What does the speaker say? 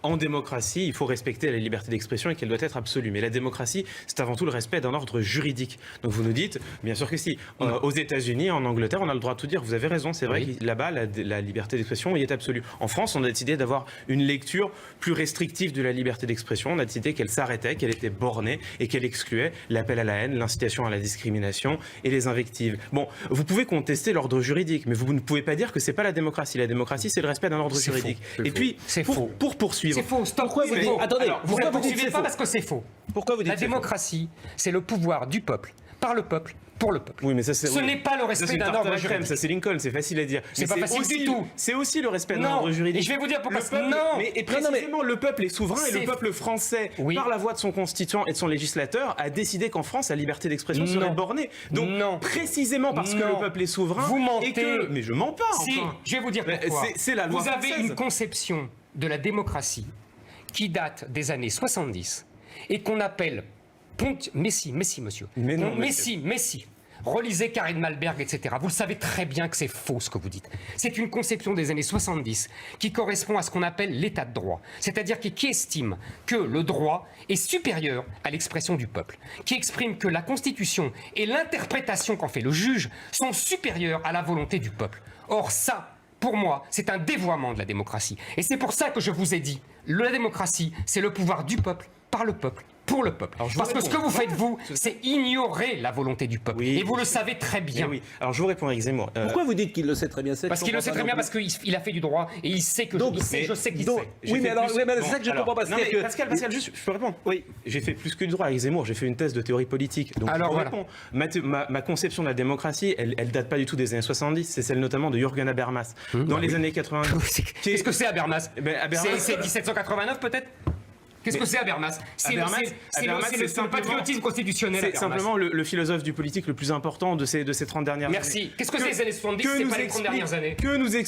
en démocratie, il faut respecter la liberté d'expression et qu'elle doit être absolue. Mais la démocratie, c'est avant tout le respect d'un ordre juridique. Donc vous nous dites, bien sûr que si. Aux États-Unis, en Angleterre, on a le droit de tout dire. Vous avez raison, c'est vrai que là-bas, la liberté d'expression y est absolue. En France, on a décidé d'avoir une lecture plus restrictive de la liberté d'expression. On a décidé qu'elle s'arrêtait, qu'elle était bornée et qu'elle excluait l'appel à la haine, l'incitation à la discrimination et les invectives. Bon, vous pouvez contester l'ordre juridique, mais vous ne pouvez pas dire que c'est pas la démocratie. La démocratie, c'est le respect d'un ordre juridique. Et puis, pour poursuivre... C'est faux, stop. Pourquoi vous dites... Attendez, vous ne poursuivez pas parce que c'est faux. Pourquoi vous dites La démocratie, c'est le pouvoir du peuple, par le peuple, pour le peuple. Oui, mais ça, Ce n'est pas le respect d'un ordre juridique. Ça, c'est Lincoln, c'est facile à dire. C'est pas facile du tout. C'est aussi le respect d'un ordre juridique. Et je vais vous dire pourquoi. Et précisément, le peuple est souverain et le peuple français, par la voix de son constituant et de son législateur, a décidé qu'en France, la liberté d'expression serait bornée. Donc, précisément parce que le peuple est souverain... Vous mentez. Mais je mens pas, Si, enfin. je vais vous dire pourquoi. C'est la loi Vous avez française. une conception de la démocratie qui date des années 70 et qu'on appelle... Messi, monsieur. Mais non, Messi. Relisez Karine Malberg, etc. Vous le savez très bien que c'est faux ce que vous dites. C'est une conception des années 70 qui correspond à ce qu'on appelle l'état de droit. C'est-à-dire qui estime que le droit est supérieur à l'expression du peuple. Qui exprime que la Constitution et l'interprétation qu'en fait le juge sont supérieures à la volonté du peuple. Or ça, pour moi, c'est un dévoiement de la démocratie. Et c'est pour ça que je vous ai dit, la démocratie, c'est le pouvoir du peuple, par le peuple, pour le peuple. Parce que ce que vous faites, vous, c'est ignorer la volonté du peuple. Et vous le savez très bien. Oui. Alors je vous réponds avec Zemmour. Pourquoi vous dites qu'il le sait très bien? Parce qu'il le sait très bien, parce qu'il a fait du droit et il sait que je sais qu'il sait. Oui, mais c'est ça que je ne comprends pas. Pascal, juste, je peux répondre? Oui. J'ai fait plus que du droit avec Zemmour, j'ai fait une thèse de théorie politique. Donc alors, je vous réponds. Ma conception de la démocratie, elle date pas du tout des années 70, c'est celle notamment de Jürgen Habermas. Dans les années 90. Qu'est-ce que c'est Habermas? C'est 1789 peut-être? Qu'est-ce que c'est Habermas? C'est le patriotisme constitutionnel. C'est simplement le philosophe du politique le plus important de ces 30 dernières années. Merci. Qu'est-ce que c'est les années 70? C'est pas les 30 dernières années. Que nous explique